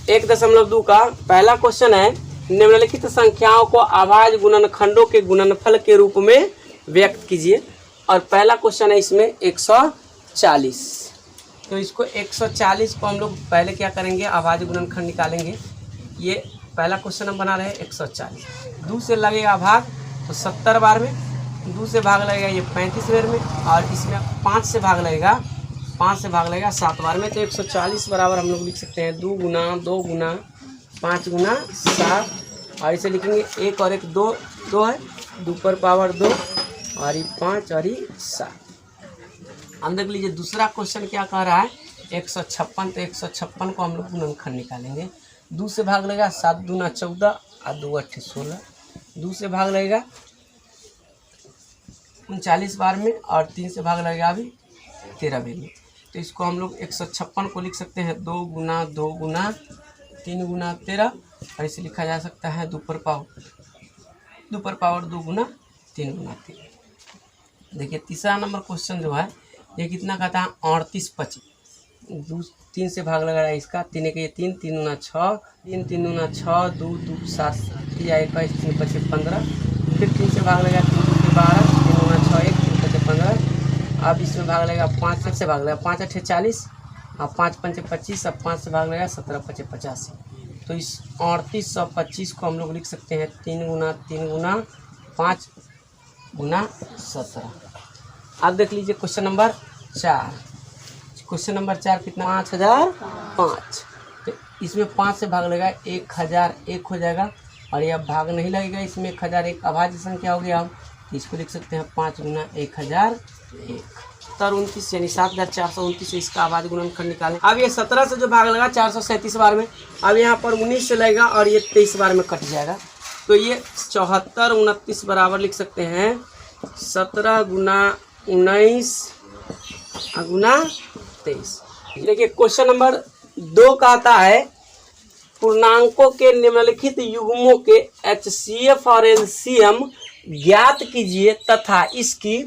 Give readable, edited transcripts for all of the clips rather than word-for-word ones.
1.2 का पहला क्वेश्चन है, निम्नलिखित संख्याओं को अभाज्य गुणनखंडों के गुणनफल के रूप में व्यक्त कीजिए। और पहला क्वेश्चन है इसमें 140। तो इसको 140 को हम लोग पहले क्या करेंगे, अभाज्य गुणनखंड निकालेंगे। ये पहला क्वेश्चन हम बना रहे हैं 140। 2 से लगेगा भाग तो 70 बार में, 2 से भाग लगेगा ये 35 बार में, और इसमें 5 से भाग लगेगा 7 बार में। तो 140 बराबर हम लोग लिख सकते हैं 2 गुना 2 गुना 5 गुना 7, और इसे लिखेंगे 1 और 1 2 है, 2 पर पावर 2, और ये 5 और ये 7। हम देख लीजिए दूसरा क्वेश्चन क्या कह रहा है, 156। तो 156 को हम लोग गुणनखंड निकालेंगे। 2 से भाग लगेगा 7 दूना 14 और 2 8 16। 2 से भाग लगेगा 39 बार में, और 3 से भाग लगेगा अभी 13 बार में। तो इसको हम लोग 156 को लिख सकते हैं 2 गुना 2 गुना 3 गुना 13, और इसे लिखा जा सकता है 2 पर पावर 2 गुना 3 गुना 13। देखिए तीसरा नंबर क्वेश्चन जो है ये कितना कहता है 38 25। 3 से भाग लगा है इसका, 3 1 3 3 गुना 6 3 3 गुना 6 2 2 7 3 21 3 25 15। फिर 3 से भाग लगा 3 2 12 3 गुना 6 1 3 25 15। अब इसमें भाग लगेगा 5 से भाग लगेगा 5 8 40, और 5 5 25, अब 5 से भाग लगेगा 17 5 85। तो इस 38 और 25 को हम लोग लिख सकते हैं 3 गुना 5 गुना 17। अब देख लीजिए क्वेश्चन नंबर 4। क्वेश्चन नंबर 4 कितना 5005। तो इसमें 5 से भाग लगेगा 1001 हो जाएगा, और यह भाग नहीं लगेगा इसमें 1001 अभाज्य संख्या हो गया। हम इसको लिख सकते हैं 5 गुना 1001। 29 यानी 7429 से इसका अभाज्य गुणनखंड निकालें। अब ये 17 से जो भाग लगा 437 बार में, अब यहाँ पर 19 से लगेगा और ये 23 बार में कट जाएगा। तो ये 74 29 बराबर लिख सकते हैं 17 गुना 19 गुना 23। देखिए क्वेश्चन नंबर 2 कहता है पूर्णांकों के निम्नलिखित युग्मों के HCF और LCM ज्ञात कीजिए तथा इसकी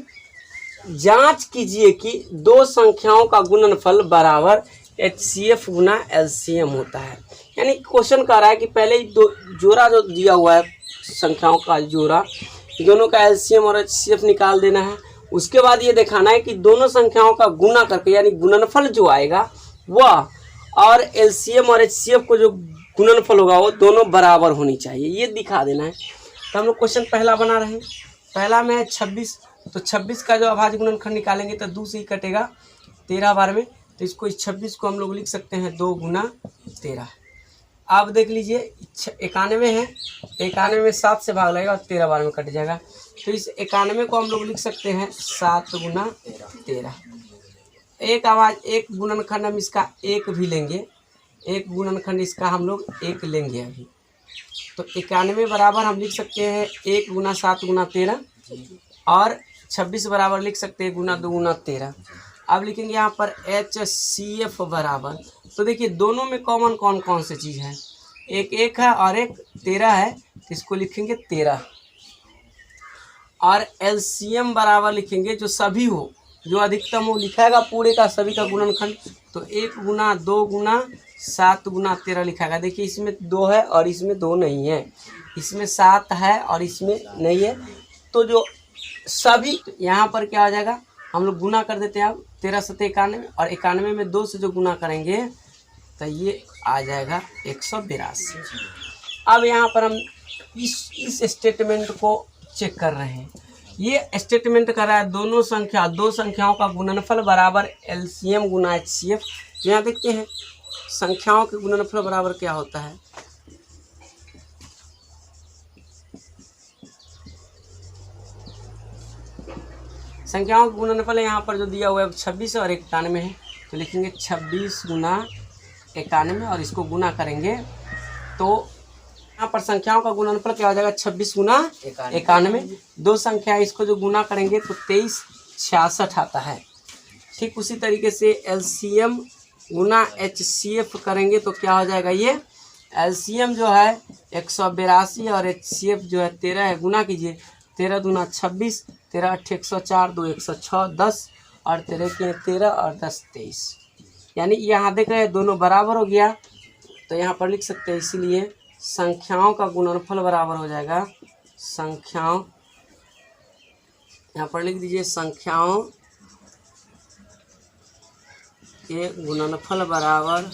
जांच कीजिए कि दो संख्याओं का गुणनफल बराबर HCF गुना LCM होता है। यानी क्वेश्चन कह रहा है कि पहले ही दो जोड़ा जो दिया हुआ है संख्याओं का जोड़ा, दोनों का LCM और HCF निकाल देना है। उसके बाद ये दिखाना है कि दोनों संख्याओं का गुना करके यानी गुणनफल जो आएगा वह और LCM और HCF को जो गुणनफल होगा वो दोनों बराबर होनी चाहिए, ये दिखा देना है। तो हम लोग क्वेश्चन पहला बना रहे हैं। पहला में है 26। तो 26 का जो अभाज्य गुणनखंड निकालेंगे तो 2 से ही कटेगा 13 बार में। तो इसको इस 26 को हम लोग लिख सकते हैं 2 गुना 13। अब देख लीजिए 91 है, 91 में 7 से भाग लगेगा और 13 बार में कट जाएगा। तो इस 91 को हम लोग लिख सकते हैं 7 गुना 13। एक गुणनखंड हम इसका 1 भी लेंगे, एक गुणनखंड इसका हम लोग 1 लेंगे अभी। तो 91 बराबर हम लिख सकते हैं 1 गुना 7 गुना 13, और 26 बराबर लिख सकते हैं गुना 2 गुना 13। अब लिखेंगे यहाँ पर HCF बराबर। तो देखिए दोनों में कॉमन कौन कौन सी चीज़ है, एक 1 है और एक 13 है, तो इसको लिखेंगे 13। और LCM बराबर लिखेंगे जो सभी हो, जो अधिकतम हो लिखाएगा पूरे का सभी का गुणनखंड। तो 1 गुना 2 गुना 7 गुना 13 लिखाएगा। देखिए इसमें 2 है और इसमें 2 नहीं है, इसमें 7 है और इसमें नहीं है। तो जो सभी यहाँ पर क्या हो जाएगा, हम लोग गुना कर देते हैं। अब 13 7 91, और 91 में 2 से जो गुना करेंगे तो ये आ जाएगा 182। अब यहाँ पर हम इस स्टेटमेंट को चेक कर रहे हैं। ये स्टेटमेंट कर रहा है दो संख्याओं का गुणनफल बराबर LCM गुना HCF। तो यहाँ देखते हैं संख्याओं के गुणनफल बराबर क्या होता है। संख्याओं का गुणनफल यहाँ पर जो दिया हुआ है 26 और 91 है। तो लिखेंगे 26 गुना 91 और इसको गुना करेंगे तो यहाँ पर संख्याओं का गुणनफल क्या हो जाएगा 26 गुना 91। दो संख्या इसको जो गुना करेंगे तो 23 66 आता है। ठीक उसी तरीके से LCM गुना HCF करेंगे तो क्या हो जाएगा, ये LCM जो है 182 और HCF जो है 13 है। गुना कीजिए 13 दूना 26, 13 8 104, 2 106, 10 और 13 के 13 और 10 23। यानी यहाँ देख रहे हैं दोनों बराबर हो गया। तो यहाँ पर लिख सकते हैं, इसीलिए संख्याओं का गुणनफल बराबर हो जाएगा संख्याओं, यहाँ पर लिख दीजिए संख्याओं के गुणनफल बराबर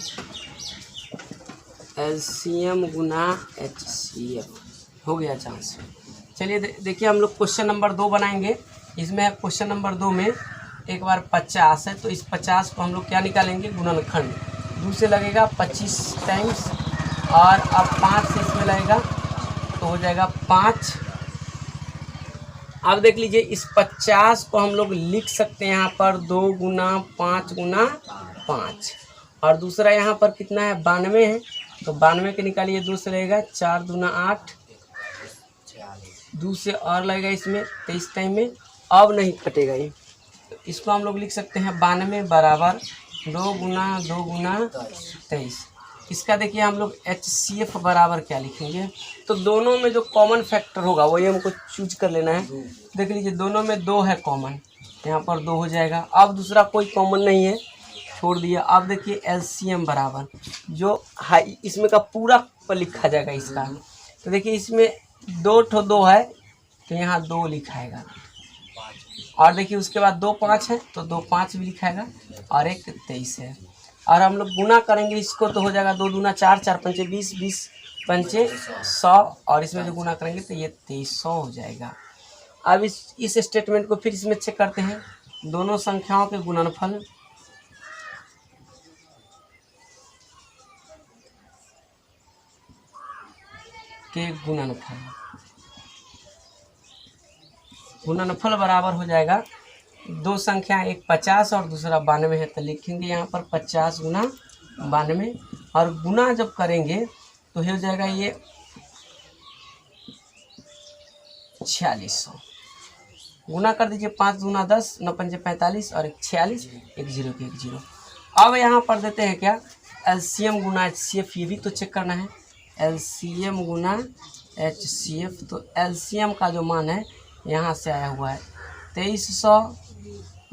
एलसीएम गुना एचसीएफ। हो गया चांस। चलिए देखिए हम लोग क्वेश्चन नंबर 2 बनाएंगे। इसमें क्वेश्चन नंबर 2 में एक बार 50 है, तो इस 50 को हम लोग क्या निकालेंगे, गुणनखंड। 2 से लगेगा 25 टाइम्स और अब 5 से इसमें लगेगा तो हो जाएगा 5। अब देख लीजिए इस 50 को हम लोग लिख सकते हैं यहाँ पर 2 गुना 5 गुना 5, और दूसरा यहाँ पर कितना है 92 है, तो 92 के निकालिए 2 से लगेगा 4 दूना 8, 2 से और लगेगा इसमें 23 टाइम में, अब नहीं कटेगा ये, तो इसको हम लोग लिख सकते हैं 92 बराबर 2 गुना 23। इसका देखिए हम लोग HCF बराबर क्या लिखेंगे, तो दोनों में जो कॉमन फैक्टर होगा वही हमको चूज कर लेना है। देख लीजिए दोनों में 2 है कॉमन, यहाँ पर 2 हो जाएगा। अब दूसरा कोई कॉमन नहीं है, छोड़ दिया। अब देखिए LCM बराबर जो हाई इसमें का पूरा पर लिखा जाएगा इसका, तो देखिए इसमें 2 है तो यहाँ 2 लिखाएगा, और देखिए उसके बाद 2 5 है तो 2 5 भी लिखाएगा, और एक 23 है। और हम लोग गुना करेंगे इसको तो हो जाएगा 2 दूना 4, 4 पंचे 20, 20 पंचे 100, और इसमें जो गुना करेंगे तो ये 2300 हो जाएगा। अब इस स्टेटमेंट को फिर इसमें चेक करते हैं, दोनों संख्याओं के गुणनफल के गुणनफल बराबर हो जाएगा, 2 संख्या, एक 50 और दूसरा 92 है, तो लिखेंगे यहाँ पर 50 गुना 92, और गुना जब करेंगे तो हो जाएगा ये 4600। गुना कर दीजिए 5 दूना 10, 9 पंजे 45 और एक 46, एक 0 के एक 0। अब यहाँ पर देते हैं क्या LCM गुना HCF, ये भी तो चेक करना है, LCM गुना HCF। तो LCM का जो मान है यहाँ से आया हुआ है 2300,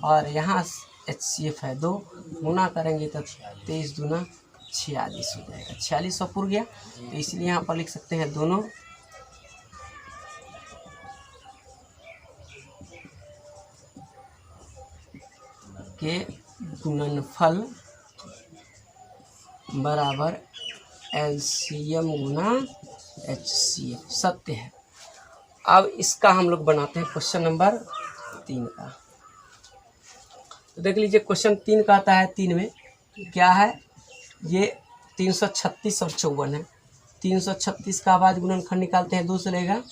और यहाँ HCF है 2, गुना करेंगे तो 23 दूना 46 हो जाएगा, 4600 पुर गया। तो इसलिए यहाँ पर लिख सकते हैं दोनों के गुणनफल बराबर LCM गुना HCF, सत्य है। अब इसका हम लोग बनाते हैं क्वेश्चन नंबर 3 का। तो देख लीजिए क्वेश्चन 3 का आता है, 3 में क्या है, ये 336 और 54 है। 336 का आवाज गुणनखंड निकालते हैं, 2 से लेगा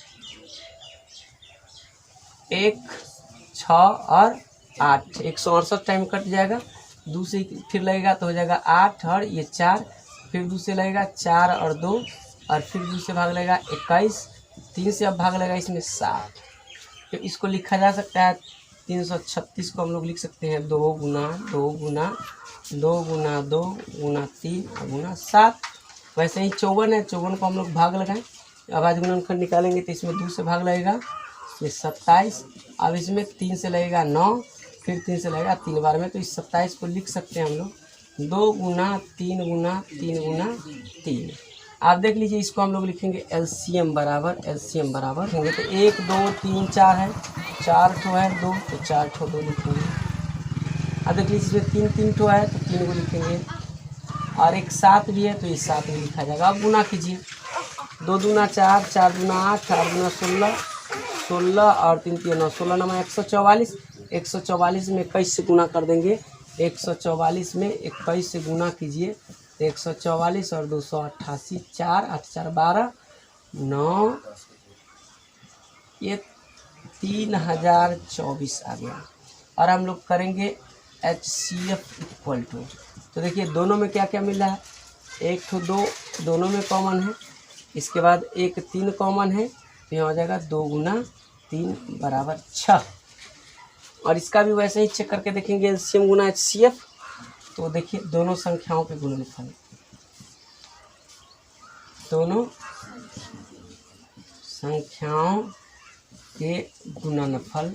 1, 6 और 8, 168 टाइम कट जाएगा। 2 से फिर लगेगा तो हो जाएगा 8 और ये 4, फिर 2 से लगेगा 4 और 2, और फिर 2 से भाग लगेगा 21, 3 से अब भाग लगेगा इसमें 7। तो इसको लिखा जा सकता है 336 को हम लोग लिख सकते हैं 2 गुना 2 गुना 2 गुना 2 गुना 3 गुना 7। वैसे ही 54 है, 54 को हम लोग भाग लगाएं, आवाज गुणनखंड निकालेंगे तो इसमें 2 से भाग लगेगा, इसमें 27। अब इसमें 3 से लगेगा 9, फिर 3 से लगेगा 3 बार में, तो इस 27 को लिख सकते हैं हम लोग 2 गुना 3 गुना 3 गुना 3। आप देख लीजिए इसको हम लोग लिखेंगे LCM बराबर होंगे तो 1 2 3 4 है, 4 ठो है 2, तो 4 ठो 2 लिखेंगे। अब देख लीजिए इसमें 3 3 ठो है तो 3 को लिखेंगे, और एक 7 भी है तो ये 7 भी लिखा जाएगा। अब गुना कीजिए, 2 दूना 4, 4 दूना 8, 4 दूना 16, 16 और 3 3 9, 16 9 144। 144 में 21 से गुना कर देंगे, 144 में 21 से गुना कीजिए, 144 और 288, 4 8 4 12 9, ये 3024 आ गया। और हम लोग करेंगे HCF इक्वल टू, तो देखिए दोनों में क्या क्या मिला है, 1 ठो 2 दोनों में कॉमन है, इसके बाद 1 3 कॉमन है, तो यहाँ हो जाएगा 2 गुना 3 बराबर 6। और इसका भी वैसे ही चेक करके देखेंगे LCM गुना HCF, तो देखिए दोनों संख्याओं के गुणनफल, दोनों संख्याओं के गुणनफल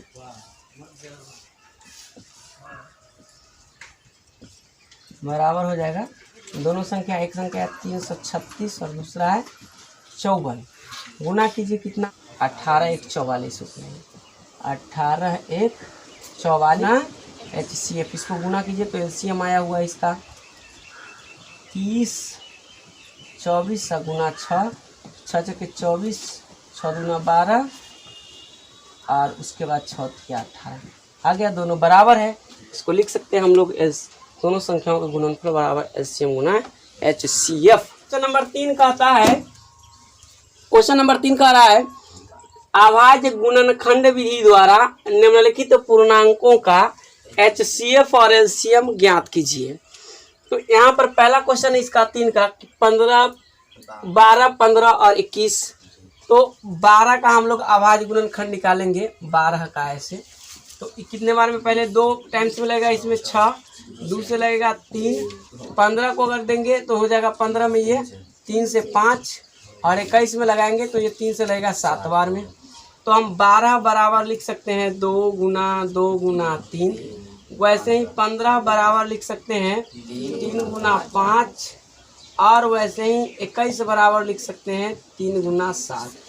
बराबर हो जाएगा दोनों संख्या, एक संख्या है 336 और दूसरा है 54। गुना कीजिए कितना, 18 1 44 होते हैं, 18 1 44 HCF। इसको गुना कीजिए तो LCM आया हुआ है इसका 30 24 गुना 6, 6 के 24, 6 दूना 12 और उसके बाद 6 या 18 आ गया। दोनों बराबर है, इसको लिख सकते हैं हम लोग दोनों संख्याओं का गुणनफल बराबर LCM गुना HCF। क्वेश्चन नंबर 3 कहता है, क्वेश्चन नंबर 3 कह रहा है अभाज्य गुणनखंड विधि द्वारा निम्नलिखित पूर्णांकों का HCF और LCM ज्ञात कीजिए। तो यहाँ पर पहला क्वेश्चन इसका 3 का 15 12 15 और 21। तो 12 का हम लोग अभाज्य गुणनखंड निकालेंगे, 12 का ऐसे तो कितने बार में, पहले 2 टाइम्स में लगेगा इसमें 6, 2 से लगेगा 3, 15 को अगर देंगे तो हो जाएगा 15 में ये 3 से 5 और 21 में लगाएंगे तो ये 3 से लगेगा 7 बार में। तो हम 12 बराबर लिख सकते हैं 2 गुना 2 गुना 3। वैसे ही 15 बराबर लिख सकते हैं 3 गुना 5 और वैसे ही 21 बराबर लिख सकते हैं 3 गुना 7।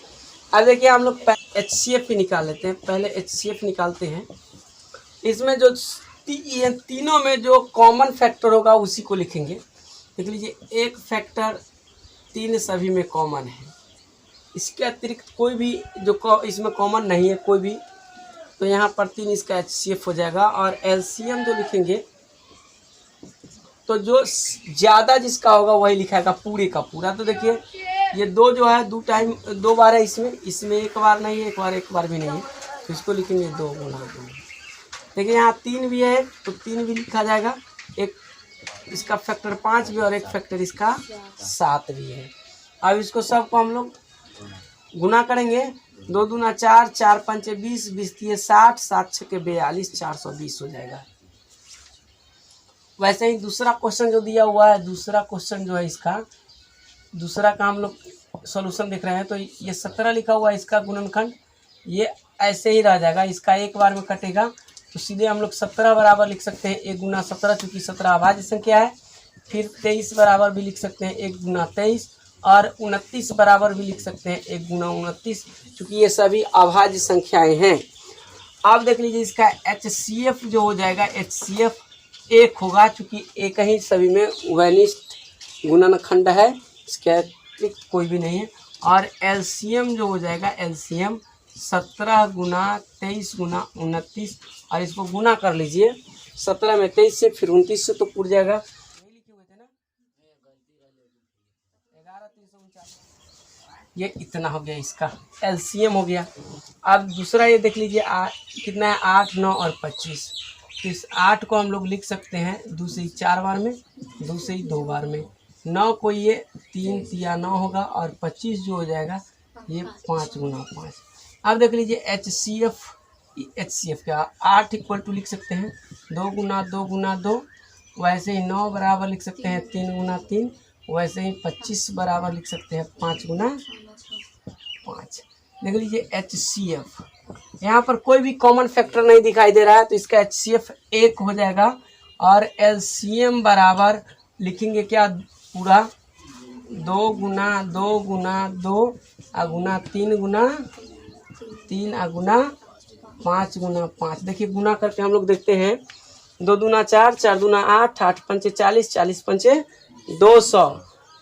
अब देखिए हम लोग HCF ही निकाल लेते हैं, पहले HCF निकालते हैं। इसमें जो ये तीनों में जो कॉमन फैक्टर होगा उसी को लिखेंगे। देख लीजिए एक फैक्टर 3 सभी में कॉमन है, इसके अतिरिक्त कोई भी जो इसमें कॉमन नहीं है कोई भी, तो यहाँ पर 3 इसका HCF हो जाएगा। और LCM जो लिखेंगे तो जो ज़्यादा जिसका होगा वही लिखाएगा पूरे का पूरा। तो देखिए ये 2 जो है 2 बार है, इसमें 1 बार नहीं है, एक बार भी नहीं है, तो इसको लिखेंगे 2 गुना 2। देखिए यहाँ 3 भी है तो 3 भी लिखा जाएगा, एक इसका फैक्टर 5 भी और एक फैक्टर इसका 7 भी है। अब इसको सबको हम लोग गुना करेंगे, 2 दूना 4, 4 पंचे 20, 20 तिये 60, 7 छके 42, 420 हो जाएगा। वैसे ही दूसरा क्वेश्चन जो दिया हुआ है, दूसरा क्वेश्चन जो है इसका दूसरा का हम लोग सॉल्यूशन देख रहे हैं। तो ये 17 लिखा हुआ है इसका गुणनखंड, ये ऐसे ही रह जाएगा, इसका एक बार में कटेगा तो सीधे हम लोग 17 बराबर लिख सकते हैं 1 गुना 17, चूँकि 17 अभाज्य संख्या है। फिर 23 बराबर भी लिख सकते हैं 1 गुना 23 और 29 बराबर भी लिख सकते हैं 1 गुना 29, चूँकि ये सभी अभाज्य संख्याएँ हैं। अब देख लीजिए इसका HCF जो हो जाएगा, HCF 1 होगा, चूँकि एक ही सभी में वैनिष्ठ गुणनखंड है, इसके अतिरिक्त कोई भी नहीं है। और LCM जो हो जाएगा, LCM 17 गुना 23 गुना 29 और इसको गुना कर लीजिए 17 में 23 से, फिर 29 से तो पूर जाएगा। नहीं लिखे हुए थे ना, 11 ये इतना हो गया, इसका LCM हो गया। अब दूसरा ये देख लीजिए कितना है 8 9 और 25। तो इस 8 को हम लोग लिख सकते हैं 2 से 4 बार में, 2 से 2 बार में। 9 को ये 3 तिया 9 होगा और 25 जो हो जाएगा ये 5 गुना 5। अब देख लीजिए HCF का 8 इक्वल टू लिख सकते हैं 2 गुना 2 गुना 2। वैसे ही 9 बराबर लिख सकते हैं 3 गुना 3। वैसे ही 25 बराबर लिख सकते हैं 5 गुना 5। देख लीजिए HCF, यहाँ पर कोई भी कॉमन फैक्टर नहीं दिखाई दे रहा है, तो इसका HCF 1 हो जाएगा। और LCM बराबर लिखेंगे क्या, पूरा 2 गुना 2 गुना 2 गुना 3 गुना 3 गुना 5 गुना 5। देखिए गुना करके हम लोग देखते हैं 2 दूना 4, 4 दूना 8, 8 पंचे 40, 40 पंचे 200,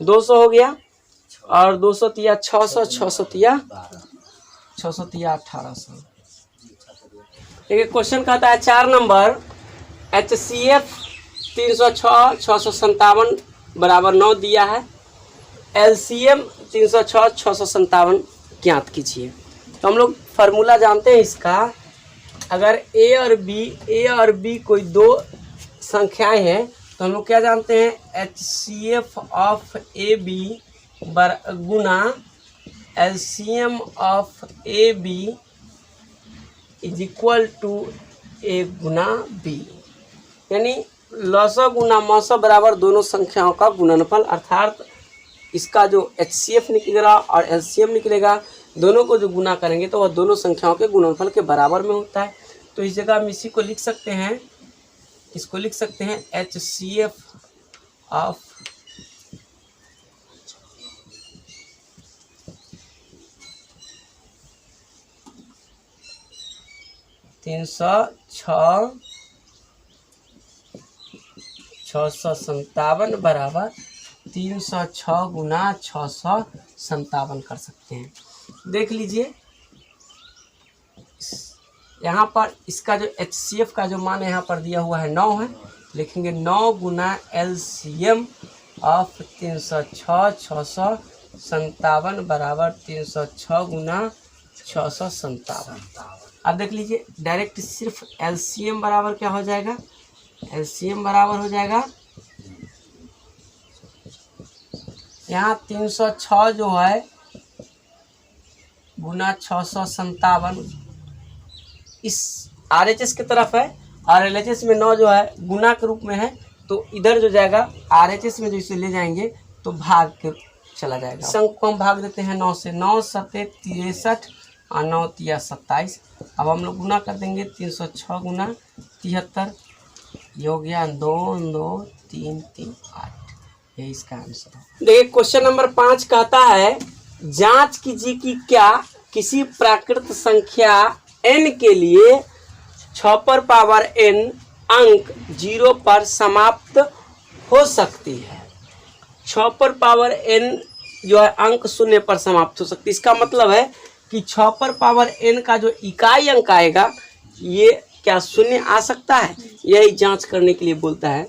200 हो गया। और 200 तिया 600, 600 तिया 1800। देखिए क्वेश्चन कहता है 4 नंबर HCF 306 657 बराबर 9 दिया है, LCM 306 657 ज्ञात कीजिए। तो हम लोग फार्मूला जानते हैं इसका, अगर A और B कोई 2 संख्याएं हैं तो हम लोग क्या जानते हैं, HCF ऑफ AB गुना LCM of AB is equal to A गुना B, यानी लसा गुना मौसा बराबर दोनों संख्याओं का गुणनफल, अर्थात इसका जो HCF निकलेगा और LCM निकलेगा, दोनों को जो गुना करेंगे तो वह दोनों संख्याओं के गुणनफल के बराबर में होता है। तो इस जगह हम इसी को लिख सकते हैं, इसको लिख सकते हैं HCF ऑफ 306 657 बराबर 306 गुना 657 कर सकते हैं। देख लीजिए यहाँ पर इसका जो HCF का जो मान यहाँ पर दिया हुआ है 9 है, लिखेंगे 9 गुना LCM ऑफ 306 657 बराबर 306 गुना 657। अब देख लीजिए डायरेक्ट सिर्फ LCM बराबर क्या हो जाएगा, LCM बराबर हो जाएगा यहाँ 306 जो है गुना 657 इस RHS की तरफ है, और LHS में 9 जो है गुना के रूप में है, तो इधर जो जाएगा RHS में जो इसे ले जाएंगे तो भाग के चला जाएगा। संख्या को हम भाग देते हैं 9 से, 9 सत्ते 63 और 9 तिया 27। अब हम लोग गुना कर देंगे 306 गुना 73, ये हो गया 2 2 3 3 8, ये इसका आंसर है। देखिए क्वेश्चन नंबर 5 कहता है जांच कीजिए कि क्या किसी प्राकृत संख्या n के लिए 6 पर पावर n अंक 0 पर समाप्त हो सकती है। 6 पर पावर n जो है अंक 0 पर समाप्त हो सकती है। इसका मतलब है कि 6 पर पावर n का जो इकाई अंक आएगा ये क्या 0 आ सकता है, यही जांच करने के लिए बोलता है।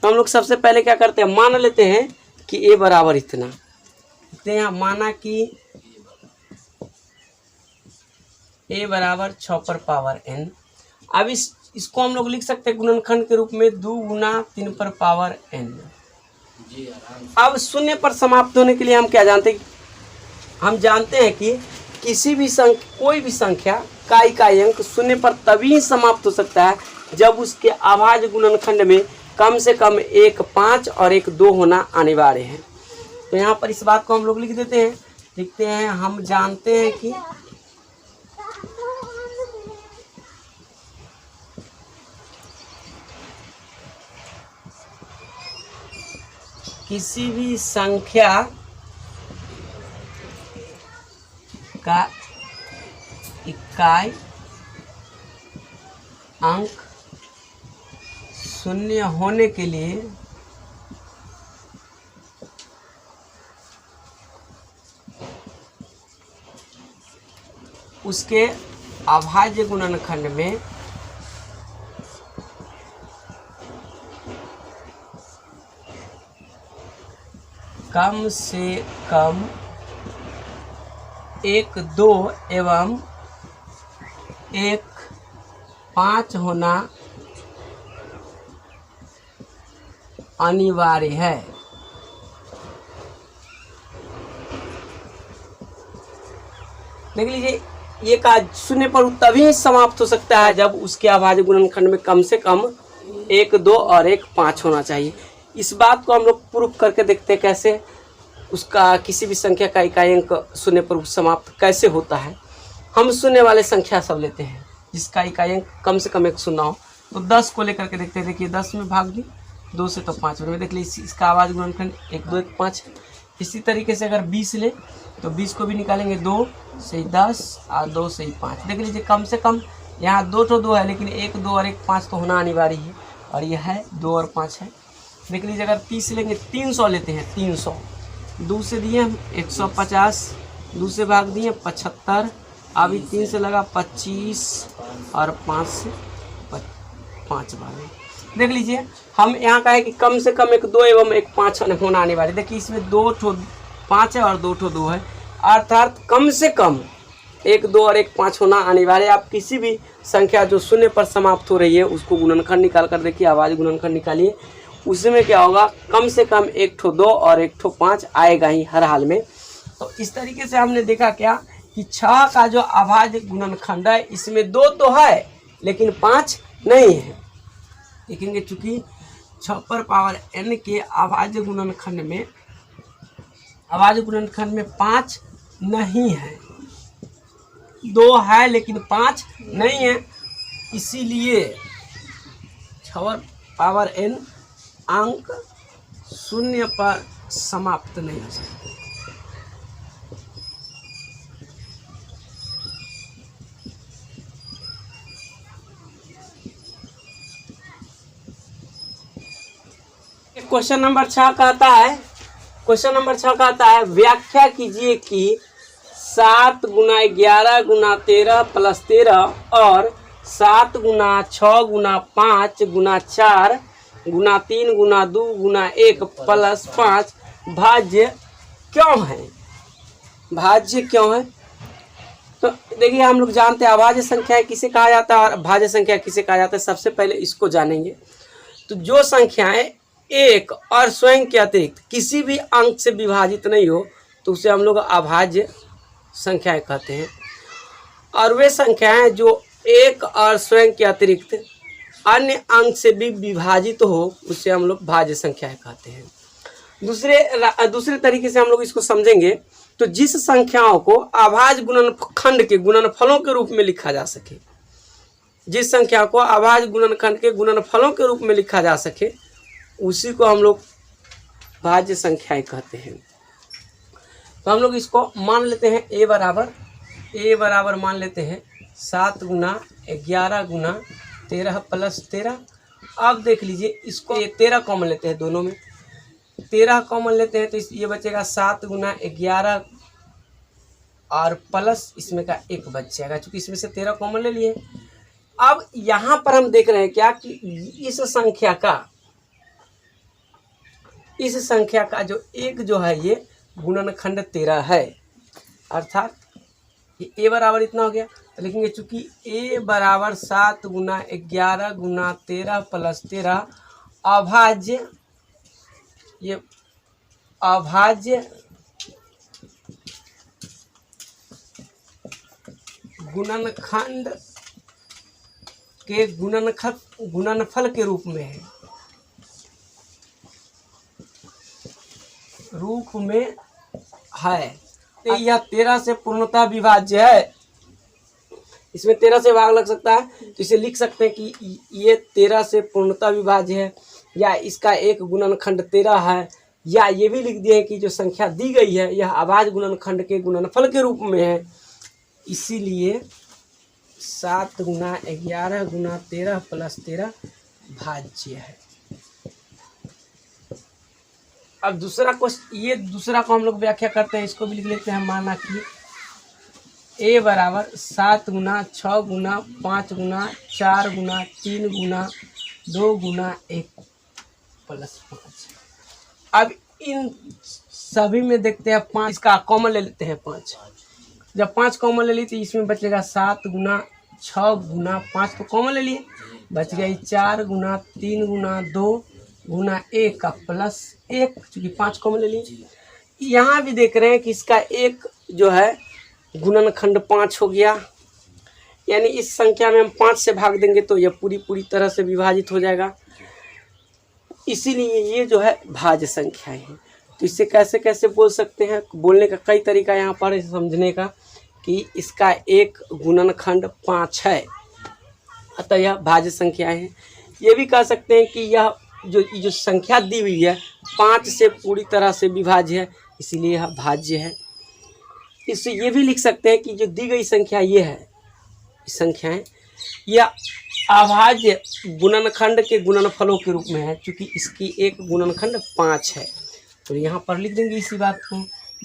तो हम लोग सबसे पहले क्या करते हैं, मान लेते हैं कि a बराबर इतना, तो यहाँ माना कि a बराबर 6 पर पावर n। अब इसको हम लोग लिख सकते हैं गुणनखंड के रूप में 2 गुना 3 पर पावर n। अब 0 पर समाप्त होने के लिए हम क्या जानते हैं, हम जानते हैं कि किसी भी संख्या कोई भी संख्या का इकाई अंक 0 पर तभी समाप्त हो सकता है जब उसके अभाज्य गुणनखंड में कम से कम एक 5 और एक 2 होना अनिवार्य है। तो यहाँ पर इस बात को हम लोग लिख देते हैं, लिखते हैं हम जानते हैं कि किसी भी संख्या का इकाई अंक 0 होने के लिए उसके अभाज्य गुणनखंड में कम से कम एक 2 एवं एक 5 होना अनिवार्य है। देख लीजिए ये का 0 पर तभी समाप्त हो सकता है जब उसके अभाज्य गुणनखंड में कम से कम एक 2 और एक 5 होना चाहिए। इस बात को हम लोग प्रूफ करके देखते हैं कैसे उसका किसी भी संख्या का इकाई अंक 0 पर समाप्त कैसे होता है। हम शून्य वाले संख्या सब लेते हैं जिसका इकाई अंक कम से कम एक 0 हो, तो 10 को लेकर के देखते हैं। देखिए 10 में भाग दी 2 से तो 5 में देख लीजिए इसका अभाज्य गुणनखंड 1 2 1 5। इसी तरीके से अगर 20 ले तो 20 को भी निकालेंगे 2 से 10 और 2 से 5। देख लीजिए कम से कम यहाँ 2 तो 2 है, लेकिन 1 2 और 1 5 तो होना अनिवार्य है, और यह है 2 और 5 है। देख लीजिए अगर 30 लेंगे 300 लेते हैं, 300 2 से दिए 150, 2 से भाग दिए 75, अभी 3 से लगा 25 और 5 से 5 बार। देख लीजिए हम यहाँ का है कि कम से कम एक 2 एवं एक 5 होना अनिवार्य। देखिए इसमें 2 ठो 5 है और 2 ठो 2 है, अर्थात कम से कम एक 2 और एक 5 होना अनिवार्य। आप किसी भी संख्या जो 0 पर समाप्त हो रही है उसको गुणनखंड निकाल कर देखिए, अभाज्य गुणनखंड निकालिए, उसमें क्या होगा कम से कम एक ठो 2 और एक ठो 5 आएगा ही हर हाल में। तो इस तरीके से हमने देखा क्या कि 6 का जो अभाज्य गुणनखंड है इसमें 2 तो है लेकिन 5 नहीं है। देखेंगे चूंकि 6 पर पावर n के अभाज्य गुणनखंड में 5 नहीं है, 2 है लेकिन 5 नहीं है, इसीलिए 6 पावर n अंक 0 पर समाप्त नहीं हो सकते। क्वेश्चन नंबर 6 कहता है, क्वेश्चन नंबर 6 कहता है व्याख्या कीजिए कि 7 गुना 11 गुना 13 प्लस 13 और 7 गुना 6 गुना 5 गुना 4 गुना 3 गुना 2 गुना 1 प्लस 5 भाज्य क्यों है? भाज्य क्यों है? तो देखिए हम लोग जानते हैं अभाज्य संख्या किसे कहा जाता है और भाज्य संख्या किसे कहा जाता है। सबसे पहले इसको जानेंगे। तो जो संख्याएं एक और स्वयं के अतिरिक्त किसी भी अंक से विभाजित नहीं हो तो उसे हम लोग अभाज्य संख्याएं कहते हैं। और वे संख्याएं जो एक और स्वयं के अतिरिक्त अन्य अंक से भी विभाजित हो उसे हम लोग भाज्य संख्याएं कहते हैं। दूसरे तरीके से हम लोग इसको समझेंगे तो जिस संख्याओं को अभाज्य गुणनखंड के गुणनफलों के रूप में लिखा जा सके, जिस संख्या को अभाज्य गुणनखंड के गुणनफलों के रूप में लिखा जा सके उसी को हम लोग भाज्य संख्याएं कहते हैं। तो हम लोग इसको मान लेते हैं ए बराबर मान लेते हैं 7 गुना 11 गुना 13 प्लस 13। अब देख लीजिए इसको ये 13 कॉमन लेते हैं, दोनों में 13 कॉमन लेते हैं तो ये बचेगा 7 गुना 11 और प्लस इसमें का 1 बच जाएगा, चूँकि इसमें से 13 कॉमन ले लिए। अब यहाँ पर हम देख रहे हैं क्या कि इस संख्या का जो एक जो है ये गुणनखंड 13 है, अर्थात ये ए बराबर इतना हो गया। तो लिखेंगे चूँकि ए बराबर 7 गुना 11 गुना 13 प्लस 13 अभाज्य, ये अभाज्य गुणनखंड के गुणनफल के रूप में है, तो यह 13 से पूर्णतः विभाज्य है। इसमें 13 से भाग लग सकता है तो इसे लिख सकते हैं कि ये 13 से पूर्णतः विभाज्य है, या इसका एक गुणनखंड 13 है, या ये भी लिख दिए कि जो संख्या दी गई है यह अभाज्य गुणनखंड के गुणनफल के रूप में है, इसीलिए 7 गुना 11 गुना 13 प्लस 13 भाज्य है। अब दूसरा क्वेश्चन, ये दूसरा को हम लोग व्याख्या करते हैं, इसको भी लिख लेते हैं। माना कि ए बराबर 7 गुना 6 गुना 5 गुना 4 गुना 3 गुना 2 गुना 1 प्लस 5। अब इन सभी में देखते हैं 5, इसका कॉमन ले लेते हैं 5। जब 5 कॉमन ले ली तो इसमें बचेगा 7 गुना 6 गुना 5 तो कॉमन ले लिए, बच गई 4 गुना 3 गुना 2 गुना 1 का प्लस 1, चूँकि 5 कॉमन ले लिए। यहाँ भी देख रहे हैं कि इसका एक जो है गुणनखंड 5 हो गया, यानी इस संख्या में हम 5 से भाग देंगे तो यह पूरी तरह से विभाजित हो जाएगा, इसीलिए ये जो है भाज्य संख्याएं हैं। तो इससे कैसे कैसे बोल सकते हैं, बोलने का कई तरीका यहाँ पर समझने का कि इसका एक गुणनखंड 5 है, अतः यह भाज्य संख्याएं हैं। ये भी कह सकते हैं कि यह जो संख्या दी हुई है 5 से पूरी तरह से विभाज्य है, इसीलिए यह भाज्य है। इससे ये भी लिख सकते हैं कि जो दी गई संख्या ये है, संख्याएं यह अभाज्य गुणनखंड के गुणनफलों के रूप में है, क्योंकि इसकी एक गुणनखंड 5 है। तो यहाँ पर लिख देंगे इसी बात को,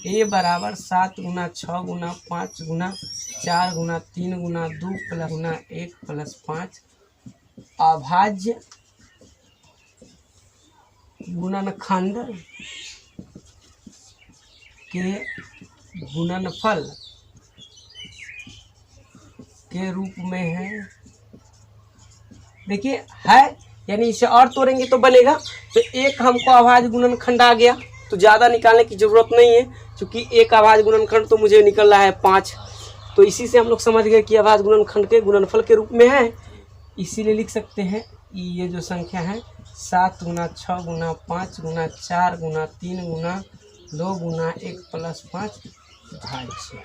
ए बराबर 7 गुना 6 गुना 5 गुना 4 गुना 3 गुना 2 प्लस गुना 1 प्लस 5 अभाज्य गुणनखंड के गुणनफल के रूप में है। देखिए है, यानी इसे और तोड़ेंगे तो बनेगा, तो एक हमको अभाज्य गुणनखंड आ गया, तो ज़्यादा निकालने की ज़रूरत नहीं है, क्योंकि एक अभाज्य गुणनखंड तो मुझे निकल रहा है 5। तो इसी से हम लोग समझ गए कि अभाज्य गुणनखंड के गुणनफल के रूप में है, इसीलिए लिख सकते हैं ये जो संख्या है 7 गुना 6 गुना 5 गुना 4 गुना 3 गुना 2 गुना 1 प्लस 5 भाज्य।